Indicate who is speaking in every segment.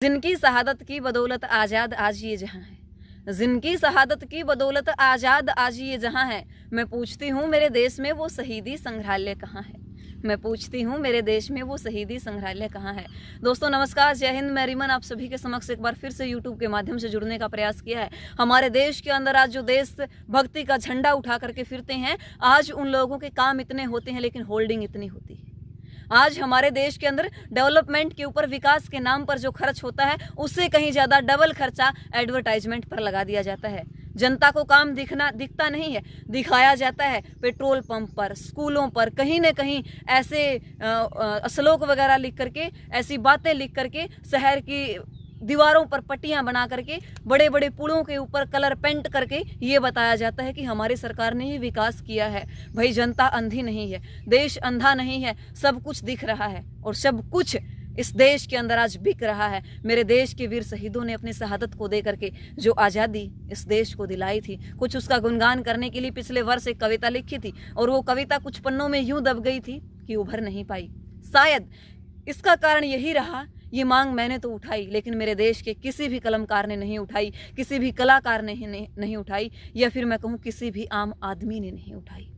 Speaker 1: जिनकी शहादत की बदौलत आज़ाद आज ये जहां है, जिनकी शहादत की बदौलत आज़ाद आज ये जहां है। मैं पूछती हूँ मेरे देश में वो शहीदी संग्रहालय कहाँ है। मैं पूछती हूँ मेरे देश में वो शहीदी संग्रहालय कहाँ है। दोस्तों नमस्कार, जय हिंद। मैं रिमन आप सभी के समक्ष एक बार फिर से यूट्यूब के माध्यम से जुड़ने का प्रयास किया है। हमारे देश के अंदर आज जो देश भक्ति का झंडा उठा करके फिरते हैं, आज उन लोगों के काम इतने होते हैं लेकिन होल्डिंग इतनी होती है। आज हमारे देश के अंदर डेवलपमेंट के ऊपर, विकास के नाम पर जो खर्च होता है उससे कहीं ज़्यादा डबल खर्चा एडवर्टाइजमेंट पर लगा दिया जाता है। जनता को काम दिखता नहीं है, दिखाया जाता है पेट्रोल पंप पर, स्कूलों पर, कहीं न कहीं ऐसे श्लोक वगैरह लिख करके, ऐसी बातें लिख करके, शहर की दीवारों पर पट्टियां बना करके, बड़े बड़े पुलों के ऊपर कलर पेंट करके ये बताया जाता है कि हमारी सरकार ने ही विकास किया है। भाई जनता अंधी नहीं है, देश अंधा नहीं है, सब कुछ दिख रहा है और सब कुछ इस देश के अंदर आज बिक रहा है। मेरे देश के वीर शहीदों ने अपनी शहादत को दे करके जो आज़ादी इस देश को दिलाई थी, कुछ उसका गुणगान करने के लिए पिछले वर्ष एक कविता लिखी थी और वो कविता कुछ पन्नों में यूं दब गई थी कि उभर नहीं पाई। शायद इसका कारण यही रहा। ये मांग मैंने तो उठाई लेकिन मेरे देश के किसी भी कलमकार ने नहीं उठाई, किसी भी कलाकार ने नहीं उठाई, या फिर मैं कहूँ किसी भी आम आदमी ने नहीं उठाई।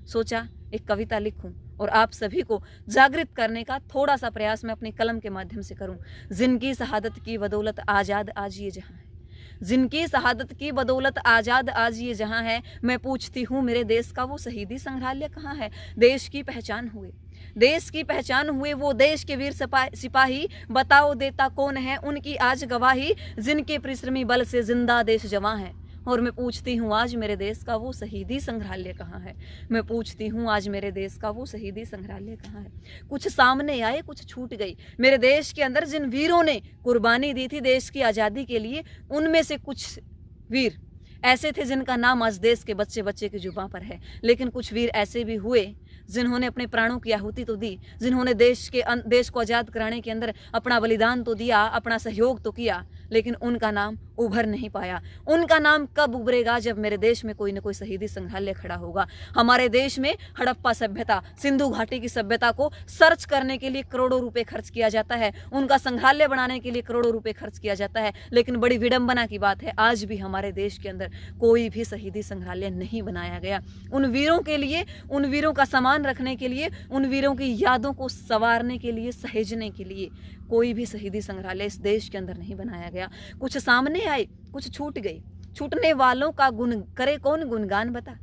Speaker 1: सोचा एक कविता लिखूं और आप सभी को जागृत करने का थोड़ा सा प्रयास मैं अपने कलम के माध्यम से करूं। जिनकी शहादत की बदौलत आज़ाद आज ये जहां है, जिनकी शहादत की बदौलत आज़ाद आज ये जहां है। मैं पूछती हूँ मेरे देश का वो शहीदी संग्रहालय कहाँ है। देश की पहचान हुए, देश की पहचान हुए वो देश के वीर सिपाही, बताओ देता कौन है उनकी आज गवाही, जिनके परिश्रमी बल से जिंदा देश जवां है। और मैं पूछती हूँ आज मेरे देश का वो शहीदी संग्रहालय कहाँ है। मैं पूछती हूँ आज मेरे देश का वो शहीदी संग्रहालय कहाँ है। कुछ सामने आए, कुछ छूट गई। मेरे देश के अंदर जिन वीरों ने कुर्बानी दी थी देश की आज़ादी के लिए, उनमें से कुछ वीर ऐसे थे जिनका नाम आज देश के बच्चे बच्चे की जुबां पर है, लेकिन कुछ वीर ऐसे भी हुए जिन्होंने अपने प्राणों की आहुति तो दी, जिन्होंने देश को आज़ाद कराने के अंदर अपना बलिदान तो दिया, अपना सहयोग तो किया, लेकिन उनका नाम उभर नहीं पाया। उनका नाम कब उभरेगा? जब मेरे देश में कोई न कोई शहीदी संग्रहालय खड़ा होगा। हमारे देश में हड़प्पा सभ्यता, सिंधु घाटी की सभ्यता को सर्च करने के लिए करोड़ों रुपए खर्च किया जाता है, उनका संग्रहालय बनाने के लिए करोड़ों रुपए खर्च किया जाता है, लेकिन बड़ी विडंबना की बात है आज भी हमारे देश के अंदर कोई भी शहीदी संग्रहालय नहीं बनाया गया। उन वीरों के लिए, उन वीरों का सम्मान रखने के लिए, उन वीरों की यादों को संवारने के लिए, सहेजने के लिए कोई भी शहीदी संग्रहालय इस देश के अंदर नहीं बनाया गया। कुछ सामने आए, कुछ छूट गई। छूटने वालों का गुण करे कौन गुणगान बता।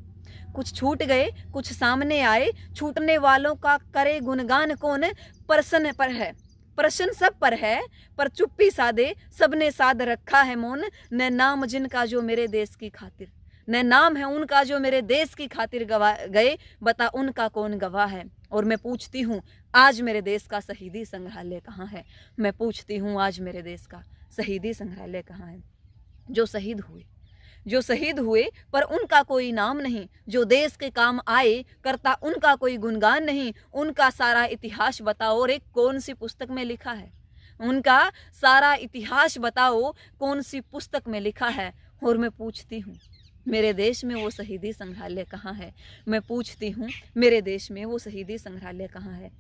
Speaker 1: कुछ छूट गए, कुछ सामने आए, छूटने वालों का करे गुणगान कौन। प्रश्न पर है, प्रश्न सब पर है, पर चुप्पी साधे सबने साध रखा है मौन। न नाम जिनका जो मेरे देश की खातिर, न नाम है उनका जो मेरे देश की खातिर गए, बता उनका कौन गवाह है। और मैं पूछती हूँ आज मेरे देश का शहीदी संग्रहालय कहाँ है। मैं पूछती हूँ आज मेरे देश का शहीदी संग्रहालय कहाँ है। जो शहीद हुए, जो शहीद हुए पर उनका कोई नाम नहीं, जो देश के काम आए करता उनका कोई गुणगान नहीं। उनका सारा इतिहास बताओ और एक कौन सी पुस्तक में लिखा है। उनका सारा इतिहास बताओ कौन सी पुस्तक में लिखा है। और मैं पूछती हूँ मेरे देश में वो शहीदी संग्रहालय कहाँ है। मैं पूछती हूँ मेरे देश में वो शहीदी संग्रहालय कहाँ है।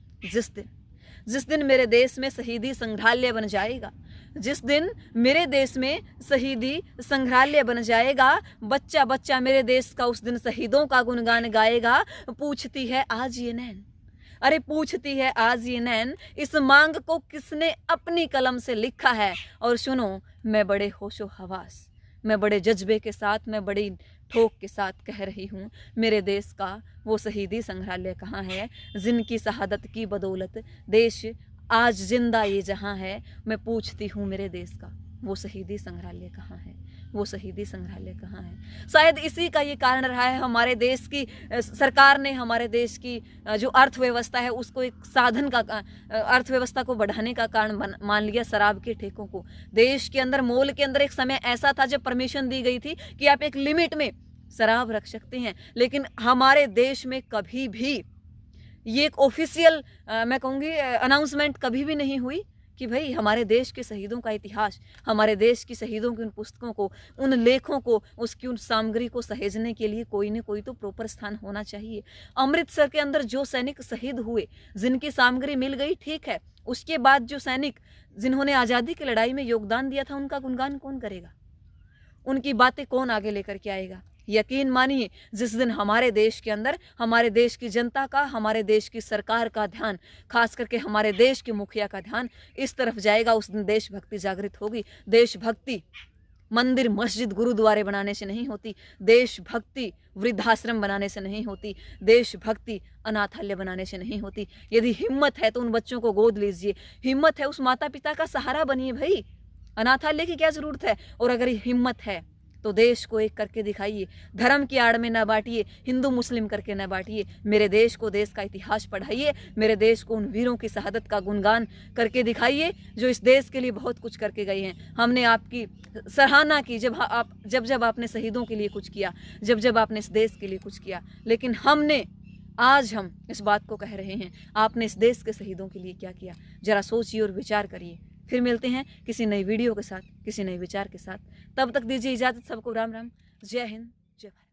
Speaker 1: जिस दिन मेरे देश में शहीदी संग्रहालय बन जाएगा, जिस दिन मेरे देश में शहीदी संग्रहालय बन जाएगा, बच्चा बच्चा मेरे देश का उस दिन शहीदों का गुणगान गाएगा। पूछती है आज ये नैन, अरे पूछती है आज ये नैन, इस मांग को किसने अपनी कलम से लिखा है। और सुनो मैं बड़े होशो हवास, मैं बड़े जज्बे के साथ, मैं बड़ी ठोक के साथ कह रही हूँ मेरे देश का वो शहीदी संग्रहालय कहाँ है। जिनकी शहादत की बदौलत देश आज जिंदा ये जहाँ है। मैं पूछती हूँ मेरे देश का वो शहीदी संग्रहालय कहाँ है, वो शहीदी संग्रहालय कहाँ है। शायद इसी का ये कारण रहा है हमारे देश की सरकार ने हमारे देश की जो अर्थव्यवस्था है उसको एक साधन का, अर्थव्यवस्था को बढ़ाने का कारण मान लिया शराब के ठेकों को। देश के अंदर, मॉल के अंदर एक समय ऐसा था जब परमिशन दी गई थी कि आप एक लिमिट में शराब रख सकते हैं, लेकिन हमारे देश में कभी भी ये एक ऑफिशियल मैं कहूँगी अनाउंसमेंट कभी भी नहीं हुई कि भाई हमारे देश के शहीदों का इतिहास, हमारे देश की शहीदों की उन पुस्तकों को, उन लेखों को, उसकी उन सामग्री को सहेजने के लिए कोई न कोई तो प्रॉपर स्थान होना चाहिए। अमृतसर के अंदर जो सैनिक शहीद हुए, जिनकी सामग्री मिल गई ठीक है, उसके बाद जो सैनिक जिन्होंने आज़ादी की लड़ाई में योगदान दिया था उनका गुणगान कौन करेगा? उनकी बातें कौन आगे लेकर के आएगा? यकीन मानिए, जिस दिन हमारे देश के अंदर हमारे देश की जनता का, हमारे देश की सरकार का ध्यान, खास करके हमारे देश के मुखिया का ध्यान इस तरफ जाएगा, उस दिन देशभक्ति जागृत होगी। देशभक्ति मंदिर मस्जिद गुरुद्वारे बनाने से नहीं होती, देशभक्ति वृद्धाश्रम बनाने से नहीं होती, देशभक्ति अनाथालय बनाने से नहीं होती। यदि हिम्मत है तो उन बच्चों को गोद लीजिए, हिम्मत है उस माता पिता का सहारा बनिए भाई, अनाथालय की क्या ज़रूरत है? और अगर हिम्मत है तो देश को एक करके दिखाइए, धर्म की आड़ में न बांटिए, हिंदू मुस्लिम करके न बांटिए, मेरे देश को, देश का इतिहास पढ़ाइए, मेरे देश को उन वीरों की शहादत का गुणगान करके दिखाइए जो इस देश के लिए बहुत कुछ करके गए हैं। हमने आपकी सराहना की जब आपने शहीदों के लिए कुछ किया, जब आपने इस देश के लिए कुछ किया, लेकिन आज हम इस बात को कह रहे हैं, आपने इस देश के शहीदों के लिए क्या किया? जरा सोचिए और विचार करिए। फिर मिलते हैं किसी नई वीडियो के साथ, किसी नए विचार के साथ। तब तक दीजिए इजाज़त। सबको राम राम, जय हिंद, जय भारत।